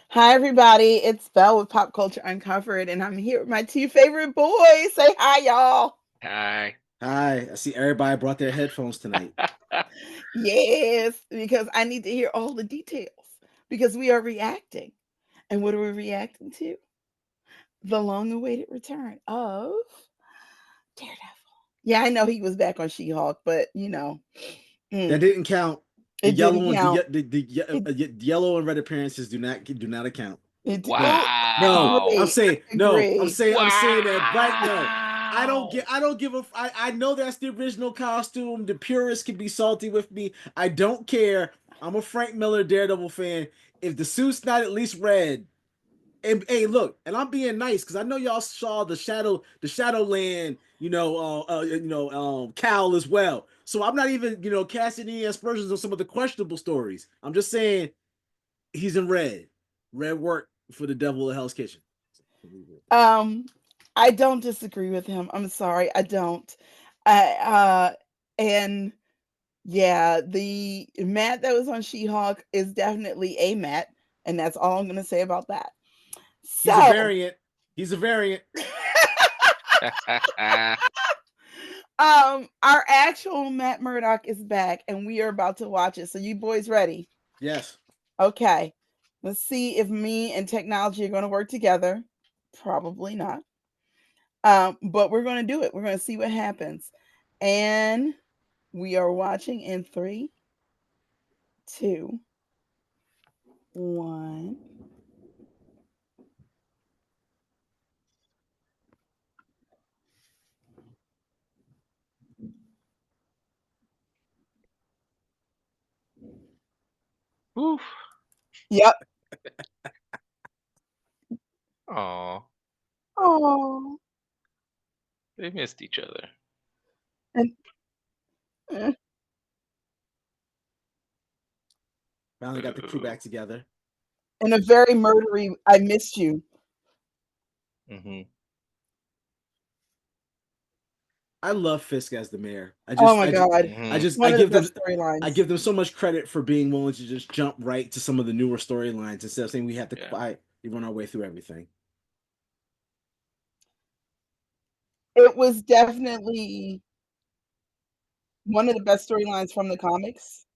Hi, everybody. It's Belle with Pop Culture Uncovered, and I'm here with my two favorite boys. Say hi, y'all. Hi. Hi, I see everybody brought their headphones tonight. Yes, because I need to hear all the details because we are reacting. And what are we reacting to? The long awaited return of Daredevil. Yeah, I know he was back on She Hulk, but That mm, didn't count. The it didn't yellow and count. It, the yellow and red appearances do not account. oh, No, I'm Wow. saying I no. agree. I'm saying that right. No, Wow. I don't give a. I know that's the original costume. The purists can be salty with me. I don't care. I'm a Frank Miller Daredevil fan. If the suit's not at least red, and hey, look, and I'm being nice because I know y'all saw the Shadowland, cowl as well. So I'm not even, casting any aspersions on some of the questionable stories. I'm just saying he's in red. Red work for the Devil of Hell's Kitchen. Um, I don't disagree with him. I'm sorry, I don't. And yeah, the Matt that was on She-Hulk is definitely a Matt, and that's all I'm gonna say about that. He's a So, variant. He's a variant. our actual Matt Murdock is back, and we are about to watch it. So, you boys ready? Yes. Okay. Let's see if me and technology are going to work together. Probably not. But we're going to do it. We're going to see what happens. And we are watching in three, two, one. Oof. Yep. Aw. Oh. They missed each other. And, uh, Finally got the crew Boo. back together. and a very murdery, I missed you. Mm-hmm. I love Fisk as the mayor. Oh my God. Mm-hmm. One of the best I storylines. give them so much credit for being willing to just jump right to some of the newer storylines instead of saying we have to Yeah. we run our way through everything. It was definitely one of the best storylines from the comics.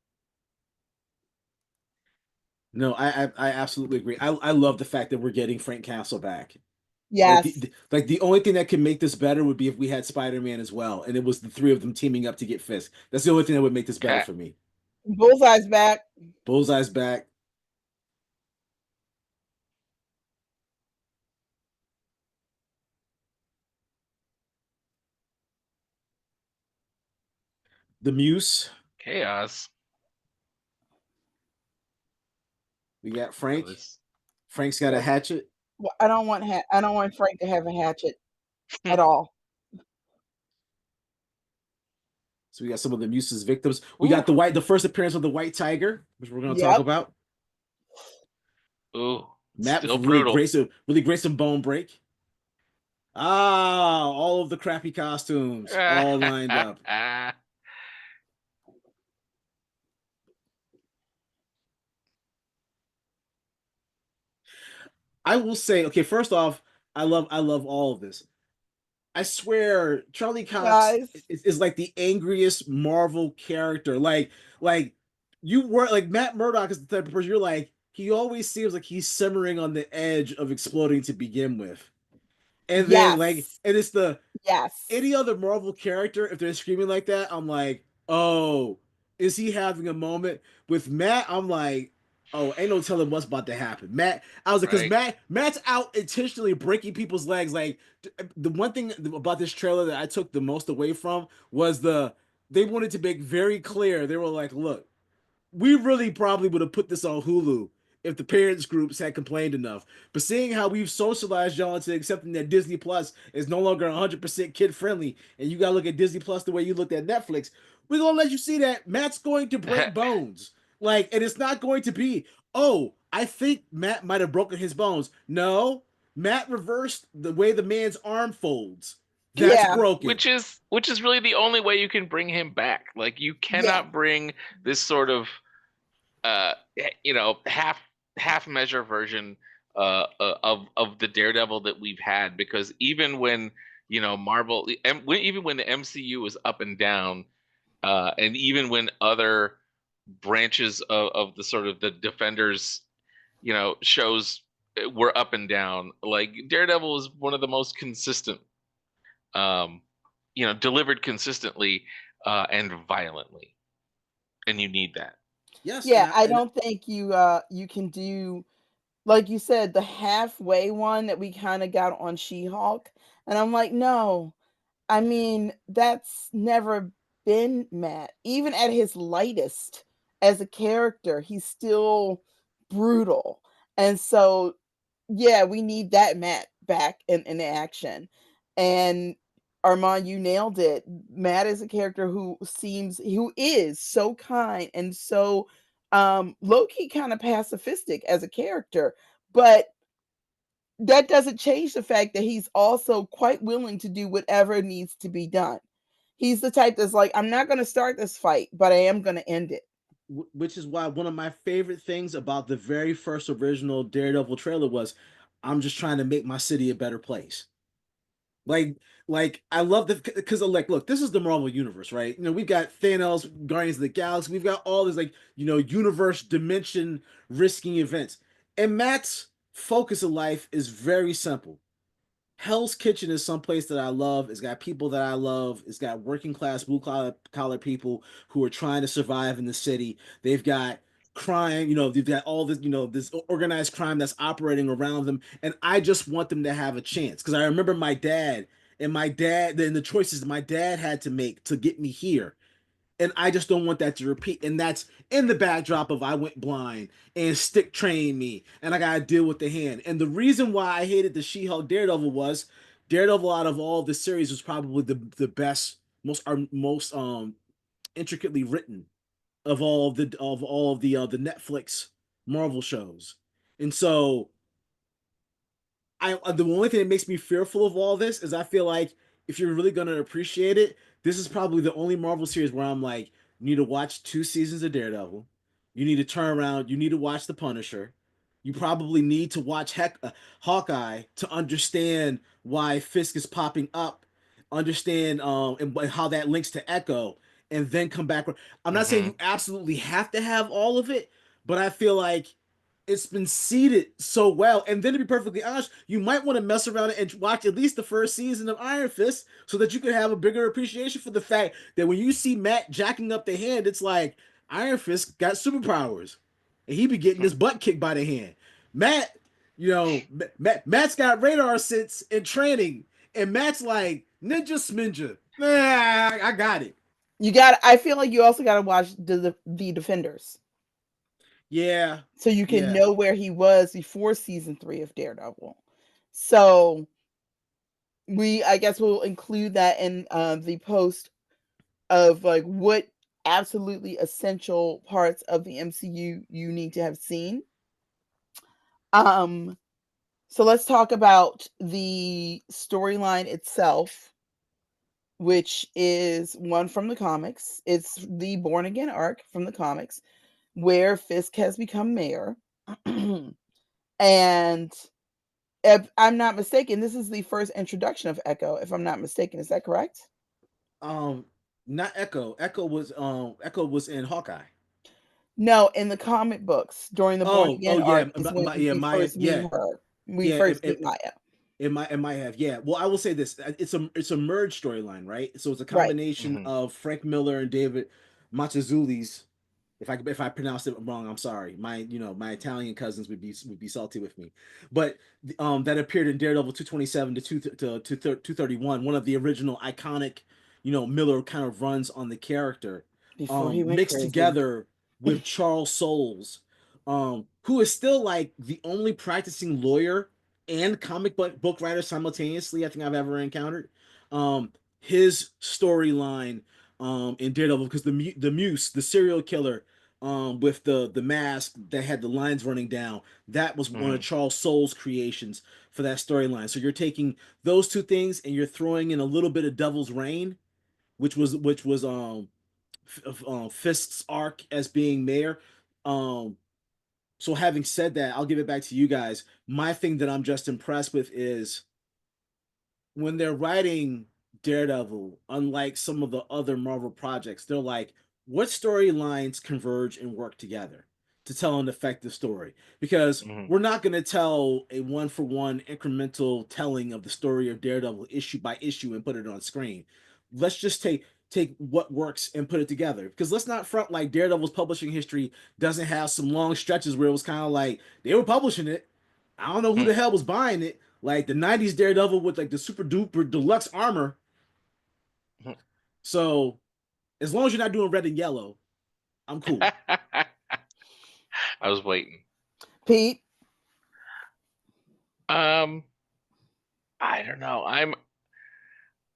No, I absolutely agree. I love the fact that we're getting Frank Castle back. Yes. Like the only thing that could make this better would be if we had Spider-Man as well, and it was the three of them teaming up to get Fisk. That's the only thing that would make this better Cat. for me. Bullseye's back. Bullseye's back. The Muse. Chaos. We got Oh, Frank. this. Frank's got a Well, hatchet. I don't want Frank to have a hatchet at all. So we got some of the Muse's victims. We Ooh. got the first appearance of the White Tiger, which we're going to talk Yep. about. Ooh. Matt with Still brutal. really great some bone break. Ah, all of the crappy costumes all lined up. I will say, okay, first off, I love all of this. I swear, Charlie Cox Guys. is like the angriest Marvel character. Like you were like Matt Murdock is the type of person you're like. He always seems like he's simmering on the edge of exploding to begin with, and then Yes. and it's the Yes. any other Marvel character if they're screaming like that, I'm like, oh, is he having a moment? With Matt, I'm like, oh, ain't no telling what's about to happen. Matt, I was like, because Right. Matt's out intentionally breaking people's legs. Like the one thing about this trailer that I took the most away from was they wanted to make very clear. They were like, look, we really probably would have put this on Hulu if the parents groups had complained enough. But seeing how we've socialized y'all into accepting that Disney Plus is no longer 100% kid friendly, and you gotta look at Disney Plus the way you looked at Netflix, we're gonna let you see that Matt's going to break bones. Like, and it's not going to be, oh, I think Matt might have broken his bones. No, Matt reversed the way the man's arm folds. That's Yeah. broken. Which is really the only way you can bring him back. Like you Yeah. cannot bring this sort of half half measure version of the Daredevil that we've had, because even when Marvel, even when the MCU was up and down, and even when other branches of the sort of the Defenders shows were up and down, like Daredevil is one of the most consistent, um, delivered consistently and violently, and you need that. Yes, Yeah, I and don't think you can do, like you said, the halfway one that we kind of got on She-Hulk. And I'm like, no. I mean, that's never been Matt. Even at his lightest as a character, he's still brutal. And so, yeah, we need that Matt back in action. And Armand, you nailed it. Matt is a character who is so kind and so low key kind of pacifistic as a character, but that doesn't change the fact that he's also quite willing to do whatever needs to be done. He's the type that's like, I'm not going to start this fight, but I am going to end it. which is why one of my favorite things about the very first original Daredevil trailer was, I'm just trying to make my city a better place. Like, I love the, because like, look, this is the Marvel universe, right? We've got Thanos, Guardians of the Galaxy, we've got all these like, universe dimension risking events, and Matt's focus of life is very simple. Hell's Kitchen is someplace that I love. It's got people that I love. It's got working class, blue collar people who are trying to survive in the city. They've got crime, they've got all this, this organized crime that's operating around them. And I just want them to have a chance. Because I remember my dad, and the choices my dad had to make to get me here, and I just don't want that to repeat. And that's in the backdrop of I went blind and stick trained me, and I gotta deal with the hand. And the reason why I hated the She-Hulk Daredevil was Daredevil out of all the series was probably the best, most intricately written of all of the Netflix Marvel shows. And so the only thing that makes me fearful of all this is I feel like if you're really gonna appreciate it, this is probably the only Marvel series where I'm like, you need to watch 2 seasons of Daredevil, you need to turn around, you need to watch The Punisher, you probably need to watch Hawkeye to understand why Fisk is popping up, understand and how that links to Echo, and then come back. I'm not saying Mm-hmm. you absolutely have to have all of it, but I feel like it's been seeded so well. And then to be perfectly honest, you might want to mess around and watch at least the first season of Iron Fist so that you can have a bigger appreciation for the fact that when you see Matt jacking up the hand, it's like Iron Fist got superpowers and he be getting his butt kicked by the hand. Matt, Matt's got radar sense and training, and Matt's like ninja sminja. Nah, I got it. I feel like you also got to watch the Defenders Yeah, so you can yeah. know where he was before season 3 of Daredevil. So I guess we'll include that in the post of like what absolutely essential parts of the MCU you need to have seen. Um, so let's talk about the storyline itself, which is one from the comics. It's the Born Again arc from the comics, where Fisk has become mayor. And if I'm not mistaken, this is the first introduction of Echo, if I'm not mistaken. Is that correct? Um, Not Echo. Echo was in Hawkeye. No, in the comic books, during the Born Oh Again yeah, arc is when yeah, we Maya, first meet yeah, her. We yeah. first meet Maya. It might have, yeah. Well, I will say this: it's a merge storyline, right? So it's a Right. combination Mm-hmm. of Frank Miller and David Mazzucchelli's. If I pronounced it wrong, I'm sorry. My Italian cousins would be salty with me, but that appeared in Daredevil 227 to 231, one of the original iconic, Miller kind of runs on the character, Before he went mixed crazy. together with Charles Soules, who is still like the only practicing lawyer and comic book writer simultaneously I think I've ever encountered. His storyline in Daredevil, because the Muse, the serial killer, with the mask that had the lines running down, that was one of Mm-hmm. Charles Soule's creations for that storyline. So you're taking those two things and you're throwing in a little bit of Devil's Reign, which was Fisk's arc as being mayor. Um, So having said that, I'll give it back to you guys. My thing that I'm just impressed with is when they're writing Daredevil, unlike some of the other Marvel projects, they're like, what storylines converge and work together to tell an effective story? Because Hmm. we're not going to tell a one for one incremental telling of the story of Daredevil issue by issue and put it on screen. Let's just take what works and put it together. Because let's not front like Daredevil's publishing history doesn't have some long stretches where it was kind of like they were publishing it. I don't know who the hell was buying it. Like the '90s Daredevil with like the super duper deluxe armor. So as long as you're not doing red and yellow, I'm cool. I was waiting. Pete, Um, I don't know.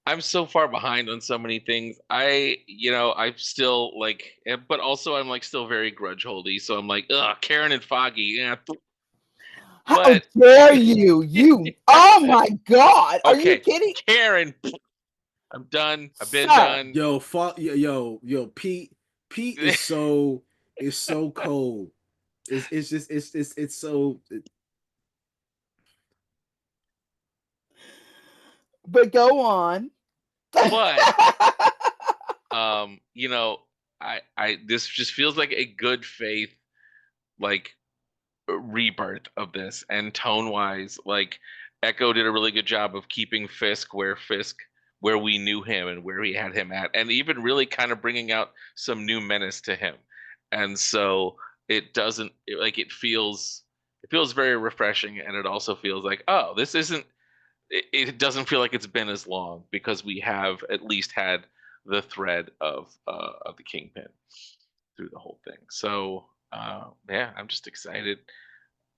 I'm so far behind on so many things. I'm still like, but also I'm like still very grudge holdy. So I'm like, ugh, Karen and Foggy. Yeah, how but dare you? You, oh my God. Are you okay, kidding? Karen. I'm done. I've been Sir, done. Pete is so cold. It's just it's so but go on. But you know, I this just feels like a good faith like rebirth of this, and tone wise, like Echo did a really good job of keeping Fisk where we knew him and where he had him at, and even really kind of bringing out some new menace to him. And so it doesn't like it feels very refreshing, and it also feels like, oh, this isn't it doesn't feel like it's been as long because we have at least had the thread of the Kingpin through the whole thing. So yeah, I'm just excited.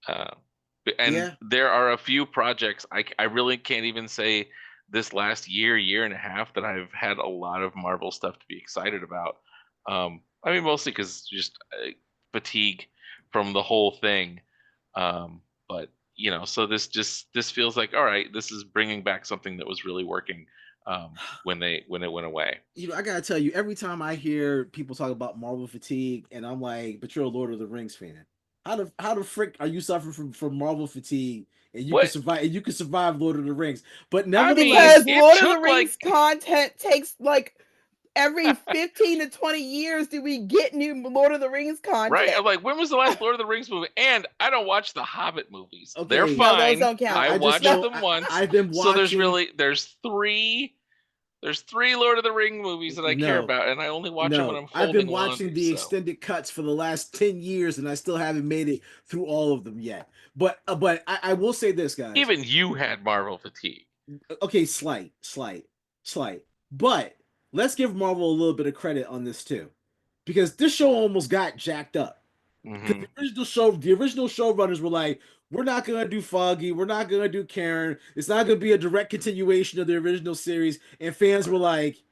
Uh, and yeah. there are a few projects I really can't even say this last year and a half that I've had a lot of Marvel stuff to be excited about. I mean, mostly because just fatigue from the whole thing. But so this feels like, all right, this is bringing back something that was really working when it went away. I gotta tell you, every time I hear people talk about Marvel fatigue, and I'm like, but you're a Lord of the Rings fan. How the frick are you suffering from Marvel fatigue What and you can survive Lord of the Rings? But I mean, nevertheless, Because it Lord of the took Rings like content takes like every 15 to 20 years do we get new Lord of the Rings right. I'm content. like, when was the last Lord of the Rings movie? And I don't watch the Hobbit movies. They're okay, No, those fine. don't count. I I just watched No. know them once. I've been So watching. there's three Lord of the Ring movies that I care No, about, and I only watch them when no, I'm I've been folding watching laundry. the So extended cuts for the last 10 years, and I still haven't made it through all of them yet. But I will say this, guys. even you had Marvel fatigue. Okay, slight. But let's give Marvel a little bit of credit on this too, because this show almost got jacked up. Because Hmm. the original showrunners were like, "We're not gonna do Foggy, we're not gonna do Karen. It's not gonna be a direct continuation of the original series." And fans were like,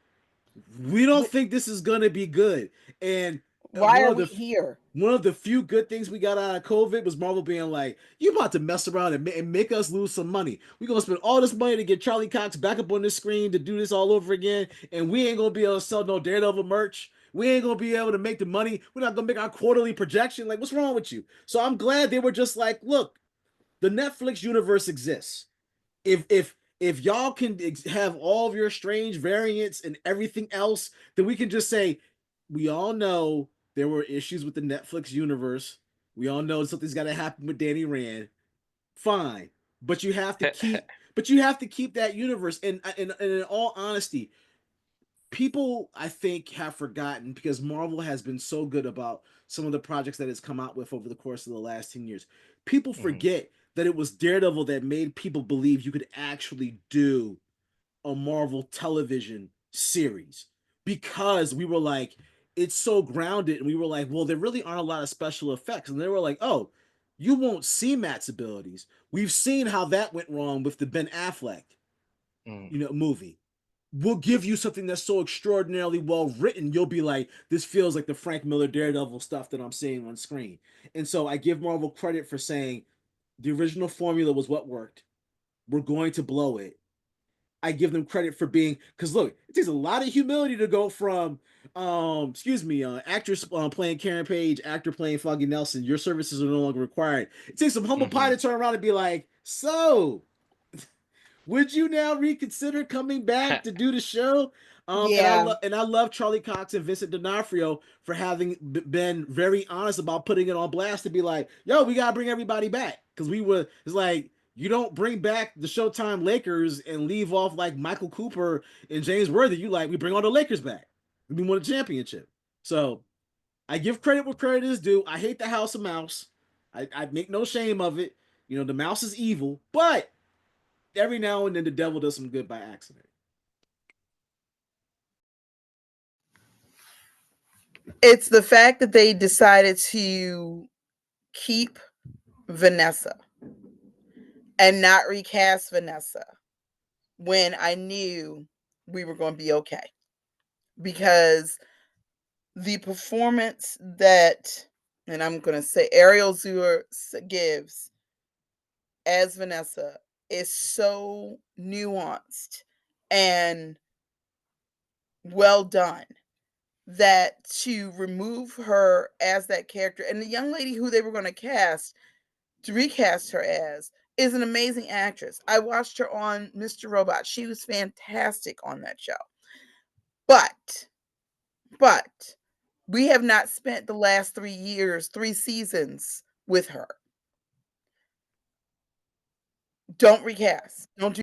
"We don't think this is gonna be good." And Why one are of we the here? one of the few good things we got out of COVID was Marvel being like, "You about to mess around and make us lose some money? We're gonna spend all this money to get Charlie Cox back up on the screen to do this all over again, and we ain't gonna be able to sell no Daredevil merch. We ain't gonna be able to make the money. We're not gonna make our quarterly projection. Like, what's wrong with you?" So I'm glad they were just like, "Look, the Netflix universe exists. If y'all can have all of your strange variants and everything else, then we can just say we all know there were issues with the Netflix universe. We all know something's got to happen with Danny Rand. Fine, but you have to keep that universe. And in all honesty, people I think have forgotten because Marvel has been so good about some of the projects that it's come out with over the course of the last 10 years. People Hmm. forget that it was Daredevil that made people believe you could actually do a Marvel television series because we were like, it's so grounded. And we were like, well, there really aren't a lot of special effects. And they were like, oh, you won't see Matt's abilities. We've seen how that went wrong with the Ben Affleck, Hmm. movie. We'll give you something that's so extraordinarily well written, you'll be like, this feels like the Frank Miller Daredevil stuff that I'm seeing on screen. And so I give Marvel credit for saying the original formula was what worked. We're going to blow it. I give them credit for being, because look, it takes a lot of humility to go from actress playing Karen Page, actor playing Foggy Nelson, your services are no longer required. It takes some humble pie Hmm. to turn around and be like, so would you now reconsider coming back to do the show? Yeah. And I love Charlie Cox and Vincent D'Onofrio for having been very honest about putting it on blast to be like, yo, we gotta bring everybody back, because we were, it's like, you don't bring back the Showtime Lakers and leave off like Michael Cooper and James Worthy. You like, we bring all the Lakers back. We won a championship. So I give credit where credit is due. I hate the House of Mouse. I make no shame of it. You know, the mouse is evil, but every now and then the devil does some good by accident. It's the fact that they decided to keep Vanessa and not recast Vanessa when I knew we were going to be okay. Because the performance that, and I'm going to say Ariel Zur gives as Vanessa is so nuanced and well done that to remove her as that character, and the young lady who they were going to cast to recast her as is an amazing actress. I watched her on Mr. Robot. She was fantastic on that show. But but we have not spent the last 3 years, 3 seasons with her. Don't recast. Don't do.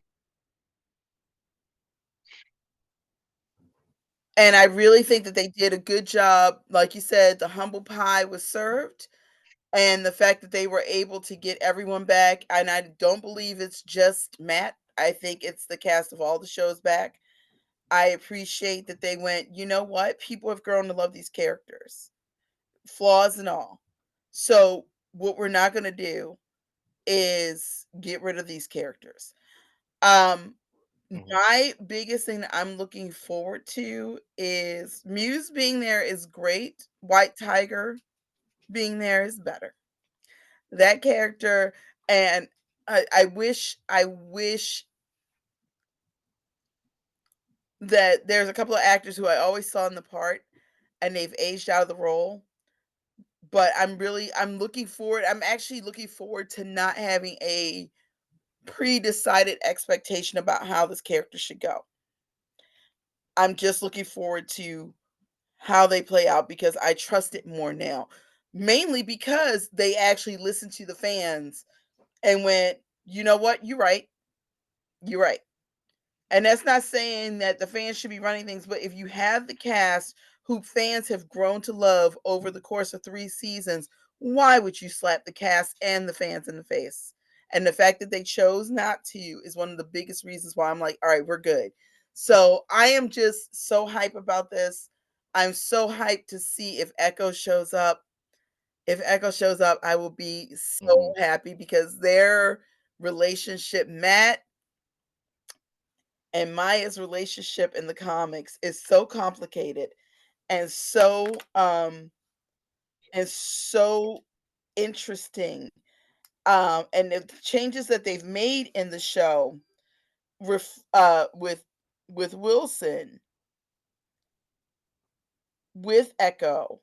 And I really think that they did a good job. Like you said, the humble pie was served, and the fact that they were able to get everyone back, and I don't believe it's just Matt. I think it's the cast of all the shows back. I appreciate that they went, you know what? People have grown to love these characters, flaws and all. So, what we're not going to do is get rid of these characters. Um, Hmm. my biggest thing that I'm looking forward to is Muse being there is great. White Tiger being there is better. That character, and I wish that there's a couple of actors who I always saw in the part and they've aged out of the role. But I'm looking forward. I'm actually looking forward to not having a pre-decided expectation about how this character should go. I'm just looking forward to how they play out because I trust it more now. Mainly because they actually listened to the fans and went, you know what, you're right. You're right. And that's not saying that the fans should be running things, but if you have the cast who fans have grown to love over the course of 3 seasons, why would you slap the cast and the fans in the face? And the fact that they chose not to is one of the biggest reasons why I'm like, all right, we're good. So I am just so hype about this. I'm so hyped to see if Echo shows up. If Echo shows up, I will be so Hmm. happy because their relationship, Matt and Maya's relationship in the comics is so complicated and so interesting. And the changes that they've made in the show with Wilson, with Echo,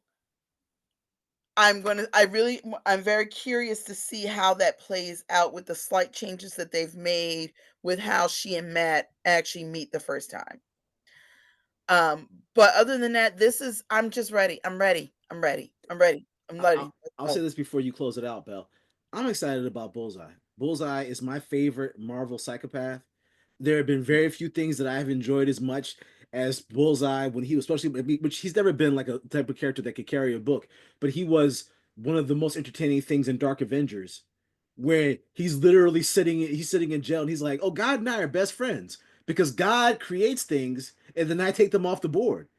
I'm very curious to see how that plays out with the slight changes that they've made with how she and Matt actually meet the first time. But other than that, this is I'm just ready. I'm ready. I'm ready. I'm ready. I'm ready. Let's I'll say go. this before you close it out, Belle. I'm excited about Bullseye. Bullseye is my favorite Marvel psychopath. There have been very few things that I've enjoyed as much as Bullseye when he was, especially, which he's never been like a type of character that could carry a book, but he was one of the most entertaining things in Dark Avengers, where he's sitting in jail and he's like, "Oh, God and I are best friends because God creates things and then I take them off the board.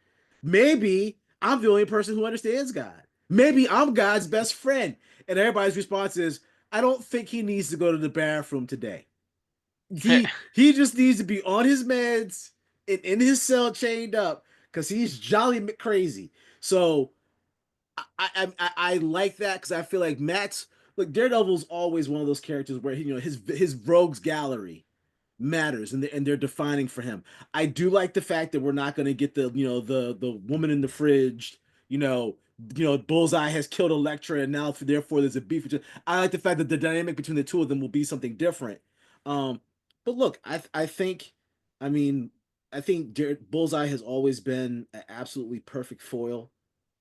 Maybe I'm the only person who understands God. Maybe I'm God's best friend." And everybody's response is, "I don't think he needs to go to the bathroom today. He just needs to be on his meds and in his cell chained up because he's jolly crazy." So I like that because I feel like Matt's like Daredevil's always one of those characters where he, his rogues gallery matters, and they're defining for him. I do like the fact that we're not going to get the the woman in the fridge, you know, Bullseye has killed Elektra, and now therefore there's a beef. I like the fact that the dynamic between the two of them will be something different. Um, but look, I think, I mean, I think Bullseye has always been an absolutely perfect foil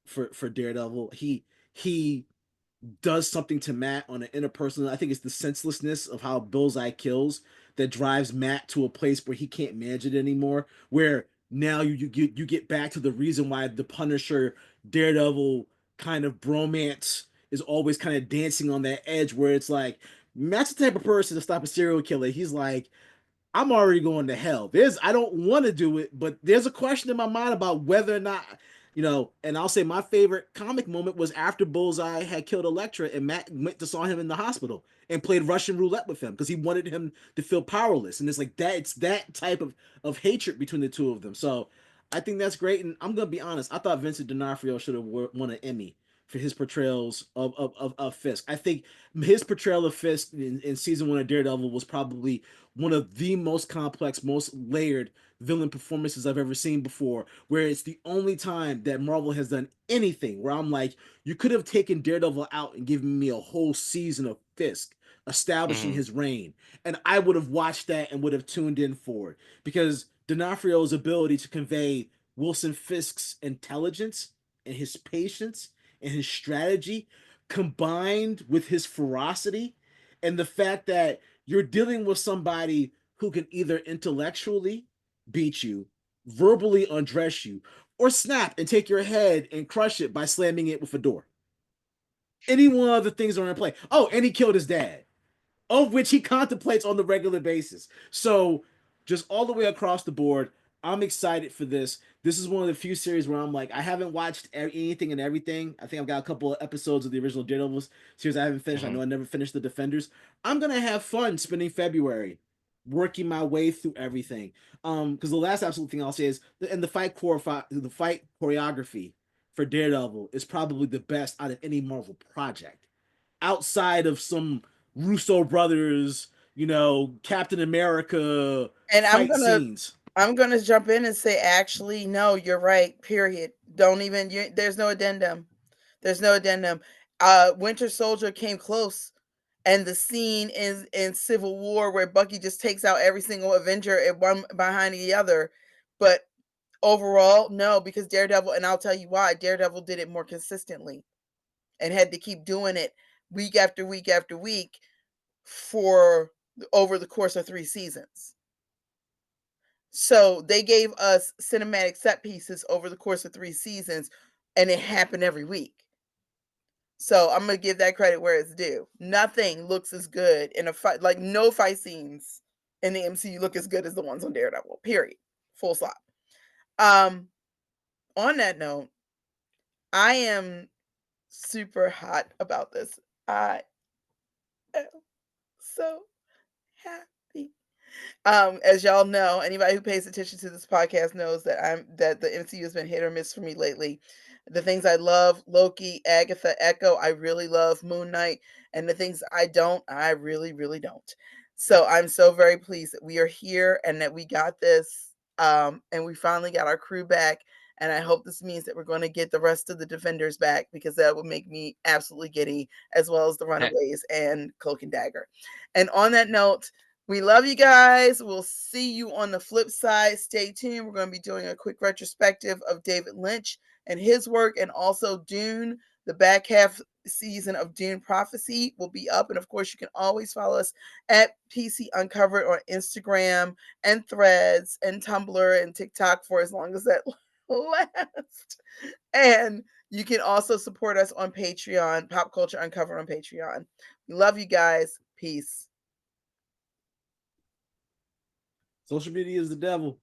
for Daredevil. He does something to Matt on an interpersonal. I think it's the senselessness of how Bullseye kills that drives Matt to a place where he can't manage it anymore. Where now you get back to the reason why the Punisher Daredevil kind of bromance is always kind of dancing on that edge, where it's like Matt's the type of person to stop a serial killer. He's like, I'm already going to hell. I don't want to do it, but there's a question in my mind about whether or not, and I'll say my favorite comic moment was after Bullseye had killed Elektra and Matt went to saw him in the hospital and played Russian roulette with him because he wanted him to feel powerless. And it's like that, it's that type of hatred between the two of them. So I think that's great. And I'm going to be honest, I thought Vincent D'Onofrio should have won an Emmy for his portrayals of Fisk. I think his portrayal of Fisk in season 1 of Daredevil was probably one of the most complex, most layered villain performances I've ever seen before, where it's the only time that Marvel has done anything where I'm like, you could have taken Daredevil out and given me a whole season of Fisk establishing Hmm. his reign, and I would have watched that and would have tuned in for it, because D'Onofrio's ability to convey Wilson Fisk's intelligence and his patience and his strategy combined with his ferocity and the fact that you're dealing with somebody who can either intellectually beat you, verbally undress you, or snap and take your head and crush it by slamming it with a door. Any one of the things are in play. Oh, and he killed his dad, of which he contemplates on the regular basis. So, just all the way across the board, I'm excited for this. This is one of the few series where I'm like, I haven't watched anything and everything. I think I've got a couple of episodes of the original Daredevil series I haven't finished. I Hmm. know I never finished the Defenders. I'm gonna have fun spending February working my way through everything. Because the last absolute thing I'll say is, and the fight choreography for Daredevil is probably the best out of any Marvel project outside of some Russo brothers, Captain America And fight scenes. I'm gonna jump in and say, actually, no, you're right. Period. Don't even. There's no addendum. There's no addendum. Winter Soldier came close, and the scene in Civil War where Bucky just takes out every single Avenger at one behind the other, but overall, no, because Daredevil, and I'll tell you why. Daredevil did it more consistently and had to keep doing it week after week after week for over the course of 3 seasons. So they gave us cinematic set pieces over the course of 3 seasons, and it happened every week. So I'm gonna give that credit where it's due. Nothing looks as good in a fight, like no fight scenes in the MCU look as good as the ones on Daredevil. Period. Full stop. Um, on that note, I am super hot about this. I am so happy. As y'all know, anybody who pays attention to this podcast knows that the MCU has been hit or miss for me lately. The things I love, Loki, Agatha, Echo, I really love Moon Knight, and the things I don't, I really, really don't. So I'm so very pleased that we are here and that we got this, and we finally got our crew back. And I hope this means that we're going to get the rest of the Defenders back, because that would make me absolutely giddy, as well as the Runaways and Cloak and Dagger. And on that note, we love you guys. We'll see you on the flip side. Stay tuned. We're going to be doing a quick retrospective of David Lynch and his work, and also Dune. The back half season of Dune Prophecy will be up. And of course, you can always follow us at PC Uncovered on Instagram and Threads and Tumblr and TikTok for as long as that lasts. And you can also support us on Patreon, Pop Culture Uncovered on Patreon. We love you guys. Peace. Social media is the devil.